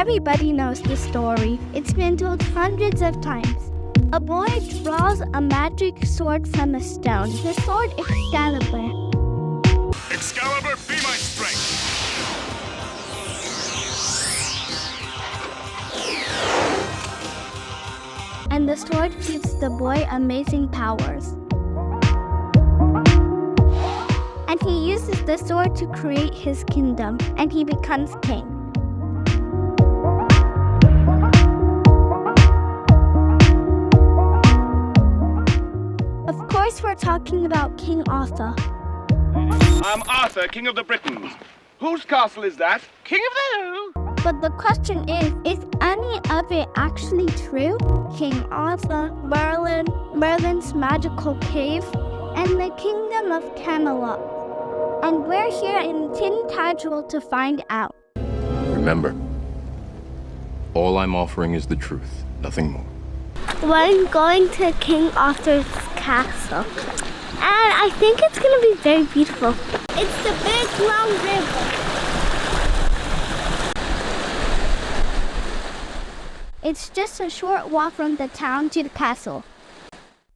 Everybody knows the story. It's been told hundreds of times. A boy draws a magic sword from a stone. The sword Excalibur. Excalibur, be my strength! And the sword gives the boy amazing powers. And he uses the sword to create his kingdom, and he becomes king. Of course, we're talking about King Arthur. I'm Arthur, King of the Britons. Whose castle is that? King of the who? But the question is any of it actually true? King Arthur, Merlin's magical cave, and the kingdom of Camelot. And we're here in Tintagel to find out. Remember, all I'm offering is the truth, nothing more. We're going to King Arthur's castle. And I think it's going to be very beautiful. It's the big long river. It's just a short walk from the town to the castle.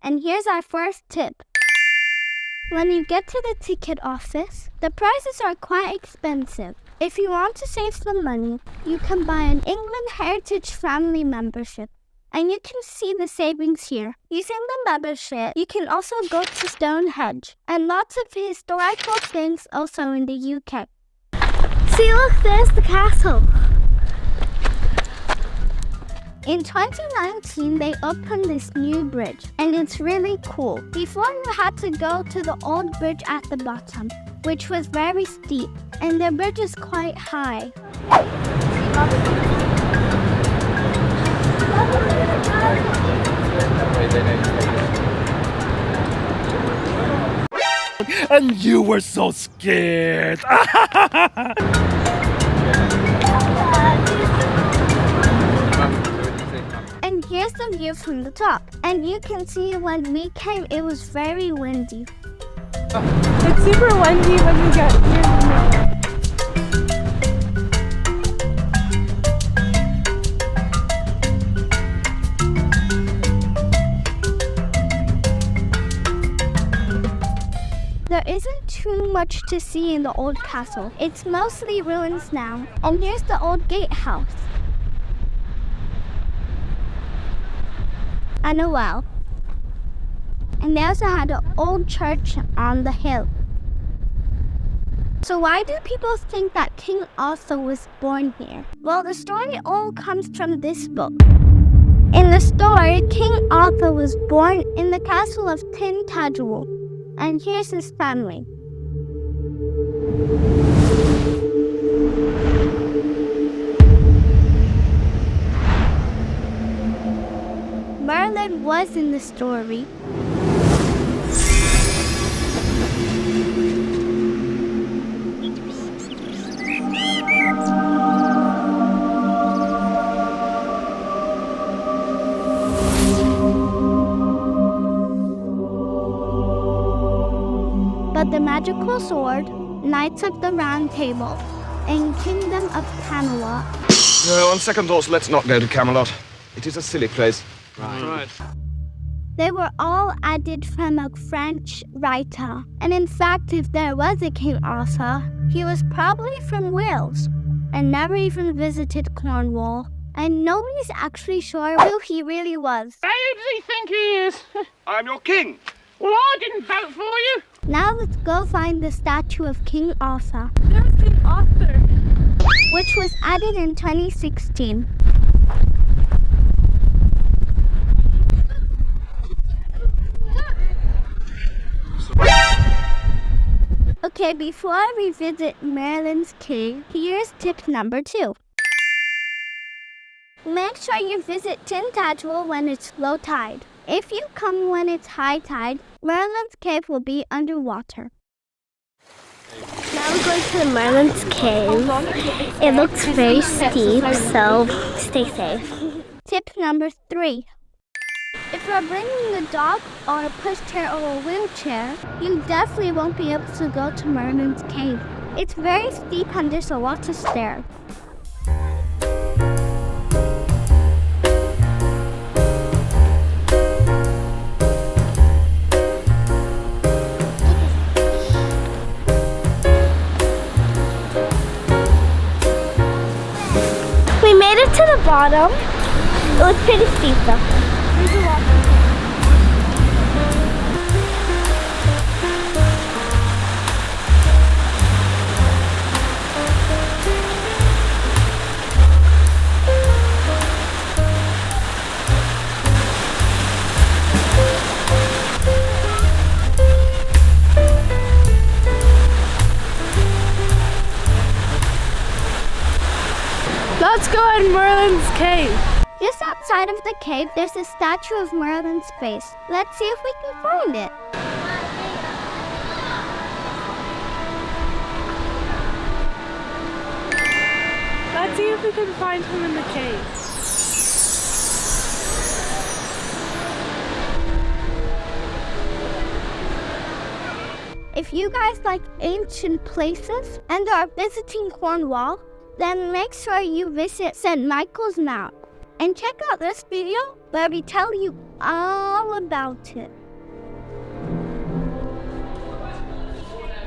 And here's our first tip. When you get to the ticket office, the prices are quite expensive. If you want to save some money, you can buy an England Heritage Family membership. And you can see the savings here. Using the membership, you can also go to Stonehenge and lots of historical things also in the UK. See, look, there's the castle. In 2019, they opened this new bridge, and it's really cool. Before, you had to go to the old bridge at the bottom, which was very steep, and the bridge is quite high. And you were so scared. And here's the view from the top. And you can see when we came, it was very windy. It's super windy when you get here. There isn't too much to see in the old castle. It's mostly ruins now. And here's the old gatehouse. And a well. And they also had an old church on the hill. So why do people think that King Arthur was born here? Well, the story all comes from this book. In the story, King Arthur was born in the castle of Tintagel. And here's his family. Merlin was in the story. But the magical sword, Knights of the Round Table, and Kingdom of Camelot. No, on second thoughts, let's not go to Camelot. It is a silly place. Right. They were all added from a French writer. And in fact, if there was a King Arthur, he was probably from Wales and never even visited Cornwall. And nobody's actually sure who he really was. Who does he think he is? I'm your king. Well, I didn't vote for you. Now let's go find the statue of King Arthur, There's King Arthur. which was added in 2016. Okay, before we visit Merlin's cave, here's tip number 2. Make sure you visit Tintagel when it's low tide. If you come when it's high tide, Merlin's cave will be underwater. Now we're going to the Merlin's cave. It looks very steep, so stay safe. Tip number 3. If you're bringing a dog or a pushchair or a wheelchair, you definitely won't be able to go to Merlin's cave. It's very steep and there's a lot of stairs. bottom. It was pretty steep though. There's a lot. Let's go in Merlin's cave. Just outside of the cave, there's a statue of Merlin's face. Let's see if we can find it. Let's see if we can find him in the cave. If you guys like ancient places and are visiting Cornwall, then make sure you visit St. Michael's Mount. And check out this video where we tell you all about it.